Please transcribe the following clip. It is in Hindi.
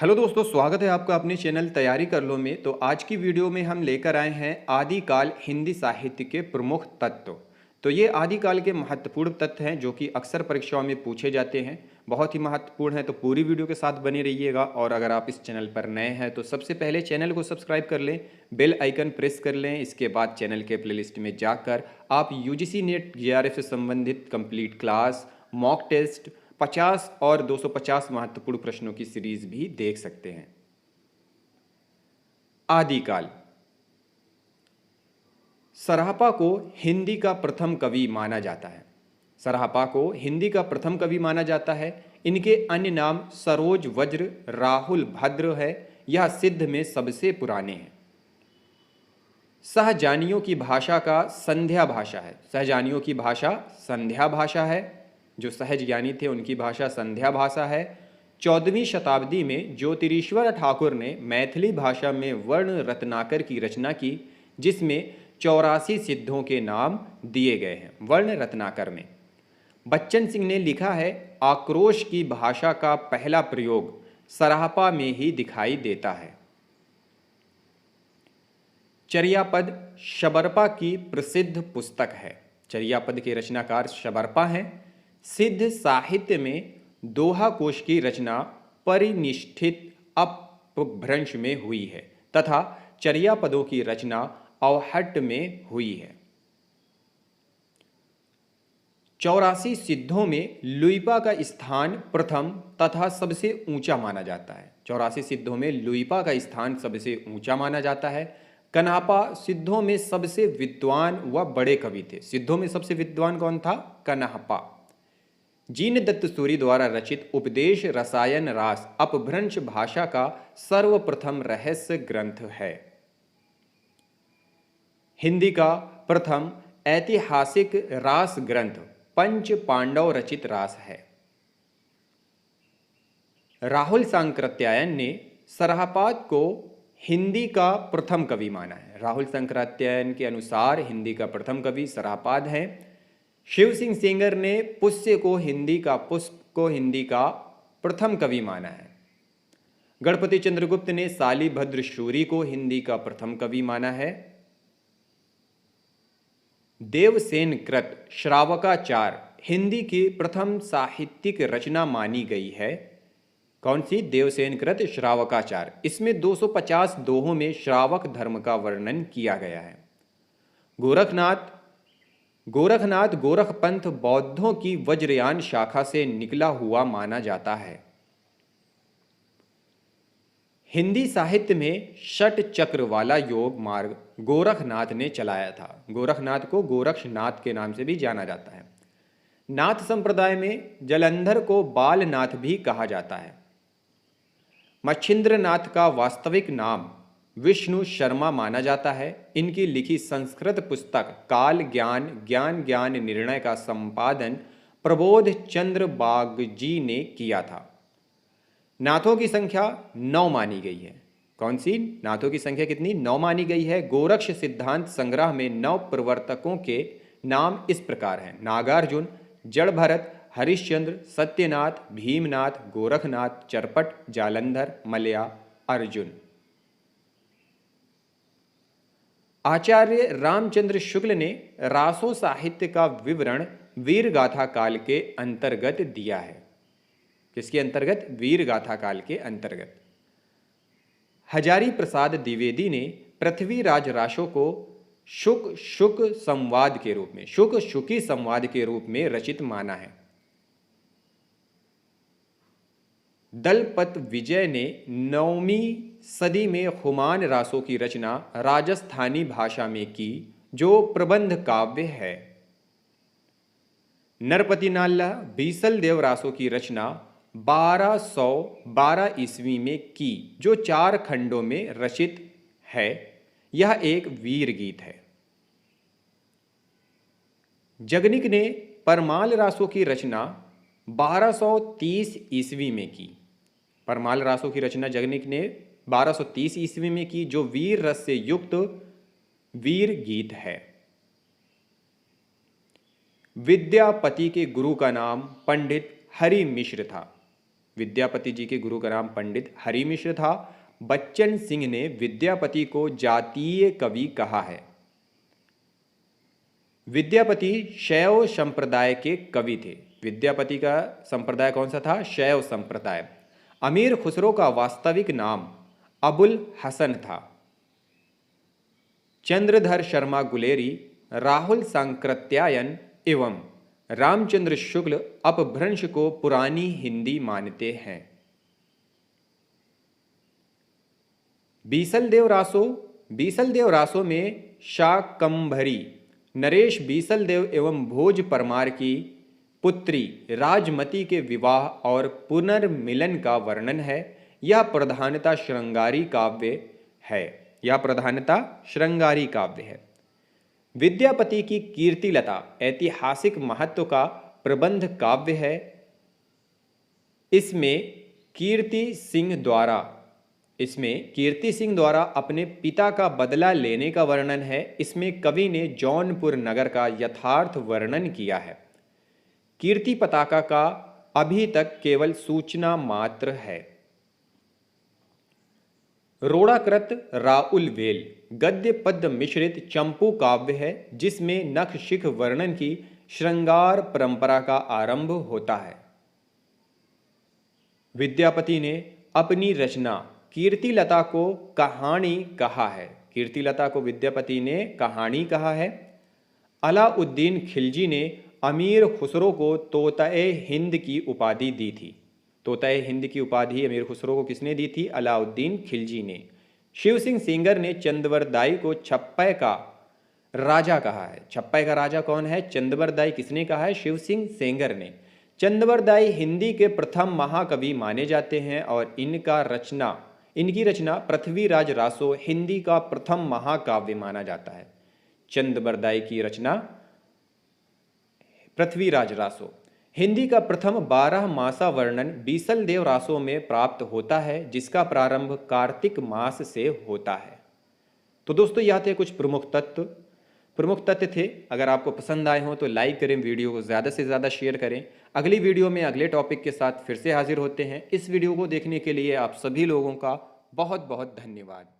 हेलो दोस्तों, स्वागत है आपका अपने चैनल तैयारी कर लो में। तो आज की वीडियो में हम लेकर आए हैं आदिकाल हिंदी साहित्य के प्रमुख तत्व। तो ये आदिकाल के महत्वपूर्ण तत्व हैं जो कि अक्सर परीक्षाओं में पूछे जाते हैं, बहुत ही महत्वपूर्ण है। तो पूरी वीडियो के साथ बने रहिएगा। और अगर आप इस चैनल पर नए हैं तो सबसे पहले चैनल को सब्सक्राइब कर लें, बेल आइकन प्रेस कर लें। इसके बाद चैनल के प्लेलिस्ट में जाकर आप यूजीसी नेट जेआरएफ से संबंधित कंप्लीट क्लास, मॉक टेस्ट, 50 और 250 महत्वपूर्ण प्रश्नों की सीरीज भी देख सकते हैं। आदिकाल। सराहपा को हिंदी का प्रथम कवि माना जाता है। सराहपा को हिंदी का प्रथम कवि माना जाता है। इनके अन्य नाम सरोज वज्र, राहुल भद्र है। यह सिद्ध में सबसे पुराने हैं। सहजानियों की भाषा का संध्या भाषा है। सहजानियों की भाषा संध्या भाषा है। जो सहज ज्ञानी थे उनकी भाषा संध्या भाषा है। 14वीं शताब्दी में ज्योतिरीश्वर ठाकुर ने मैथिली भाषा में वर्ण रत्नाकर की रचना की, जिसमें 84 सिद्धों के नाम दिए गए हैं वर्ण रत्नाकर में। बच्चन सिंह ने लिखा है, आक्रोश की भाषा का पहला प्रयोग सराहपा में ही दिखाई देता है। चर्यापद शबरपा की प्रसिद्ध पुस्तक है। चर्यापद के रचनाकार शबरपा हैं। सिद्ध साहित्य में दोहा कोश की रचना परिनिष्ठित अपभ्रंश में हुई है तथा चर्यापदों की रचना अवहट्ट में हुई है। 84 सिद्धों में लुइपा का स्थान प्रथम तथा सबसे ऊंचा माना जाता है। 84 सिद्धों में लुइपा का स्थान सबसे ऊंचा माना जाता है। कन्हापा सिद्धों में सबसे विद्वान व बड़े कवि थे। सिद्धों में सबसे विद्वान कौन था? कन्हापा। जीन दत्त सूरी द्वारा रचित उपदेश रसायन रास अपभ्रंश भाषा का सर्वप्रथम रहस्य ग्रंथ है। हिंदी का प्रथम ऐतिहासिक रास ग्रंथ पंच पांडव रचित रास है। राहुल सांकृत्यायन ने सराहपाद को हिंदी का प्रथम कवि माना है। राहुल सांकृत्यायन के अनुसार हिंदी का प्रथम कवि सराहपाद है। शिव सिंह सेंगर ने पुष्य को हिंदी का प्रथम कवि माना है। गणपति चंद्रगुप्त ने शालिभद्र शूरी को हिंदी का प्रथम कवि माना है। देवसेन कृत श्रावकाचार हिंदी की प्रथम साहित्यिक रचना मानी गई है। कौन सी? देवसेन कृत श्रावकाचार। इसमें 250 दोहों में श्रावक धर्म का वर्णन किया गया है। गोरखनाथ गोरखपंथ बौद्धों की वज्रयान शाखा से निकला हुआ माना जाता है। हिंदी साहित्य में षट चक्र वाला योग मार्ग गोरखनाथ ने चलाया था। गोरखनाथ को गोरक्षनाथ के नाम से भी जाना जाता है। नाथ संप्रदाय में जलंधर को बालनाथ भी कहा जाता है। मच्छिंद्रनाथ का वास्तविक नाम विष्णु शर्मा माना जाता है। इनकी लिखी संस्कृत पुस्तक काल ज्ञान ज्ञान ज्ञान निर्णय का संपादन प्रबोध चंद्र बागजी ने किया था। नाथों की संख्या 9 मानी गई है। कौन सी? नाथों की संख्या कितनी? 9 मानी गई है। गोरक्ष सिद्धांत संग्रह में 9 प्रवर्तकों के नाम इस प्रकार हैं: नागार्जुन, जड़भरत, हरिश्चंद्र, सत्यनाथ, भीमनाथ, गोरखनाथ, चरपट, जालंधर, मलया, अर्जुन। आचार्य रामचंद्र शुक्ल ने रासो साहित्य का विवरण वीरगाथा काल के अंतर्गत दिया है। किसके अंतर्गत? वीरगाथा काल के अंतर्गत। हजारी प्रसाद द्विवेदी ने पृथ्वीराज रासो को शुक शुकी संवाद के रूप में रचित माना है। दलपत विजय ने 9वीं सदी में हुमान रासों की रचना राजस्थानी भाषा में की, जो प्रबंध काव्य है। नरपति नाल्ला बीसल देव रासों की रचना 1212 ईस्वी में की, जो 4 खंडों में रचित है। यह एक वीर गीत है। जगनिक ने परमाल रासों की रचना 1230 ईस्वी में की। परमाल रासों की रचना जगनिक ने 1230 ईस्वी में की, जो वीर रस से युक्त वीर गीत है। विद्यापति के गुरु का नाम पंडित हरि मिश्र था। विद्यापति जी के गुरु का नाम पंडित हरि मिश्र था। बच्चन सिंह ने विद्यापति को जातीय कवि कहा है। विद्यापति शैव संप्रदाय के कवि थे। विद्यापति का संप्रदाय कौन सा था? शैव संप्रदाय। अमीर खुसरो का वास्तविक नाम अबुल हसन था। चंद्रधर शर्मा गुलेरी, राहुल सांकृत्यायन एवं रामचंद्र शुक्ल अपभ्रंश को पुरानी हिंदी मानते हैं। बीसलदेव रासो में शाकंभरी नरेश बीसलदेव एवं भोज परमार की पुत्री राजमती के विवाह और पुनर्मिलन का वर्णन है। यह प्रधानता श्रृंगारी काव्य है। विद्यापति की कीर्तिलता ऐतिहासिक महत्व का प्रबंध काव्य है। इसमें कीर्ति सिंह द्वारा अपने पिता का बदला लेने का वर्णन है। इसमें कवि ने जौनपुर नगर का यथार्थ वर्णन किया है। कीर्ति पताका का अभी तक केवल सूचना मात्र है। रोड़ाकृत राउल वेल गद्य पद्य मिश्रित चंपू काव्य है, जिसमें नख शिख वर्णन की श्रृंगार परंपरा का आरंभ होता है। विद्यापति ने अपनी रचना कीर्तिलता को कहानी कहा है। कीर्तिलता को विद्यापति ने कहानी कहा है। अलाउद्दीन खिलजी ने अमीर खुसरो को तोता-ए हिंद की उपाधि दी थी। तोता-ए हिंद की उपाधि अमीर खुसरो को किसने दी थी? अलाउद्दीन खिलजी ने। शिव सिंह सेंगर ने चंदवरदाई को छप्पय का राजा कहा है। छप्पय का राजा कौन है? चंदवरदाई किसने कहा है? शिव सिंह सेंगर ने। चंदवरदाई हिंदी के प्रथम महाकवि माने जाते हैं और इनकी रचना पृथ्वीराज रासो हिंदी का प्रथम महाकाव्य माना जाता है। चंदवरदाई की रचना पृथ्वीराज रासो। हिंदी का प्रथम 12 मासा वर्णन बीसलदेव रासो में प्राप्त होता है, जिसका प्रारंभ कार्तिक मास से होता है। तो दोस्तों यह थे कुछ प्रमुख तथ्य थे। अगर आपको पसंद आए हों तो लाइक करें, वीडियो को ज़्यादा से ज़्यादा शेयर करें। अगली वीडियो में अगले टॉपिक के साथ फिर से हाजिर होते हैं। इस वीडियो को देखने के लिए आप सभी लोगों का बहुत बहुत धन्यवाद।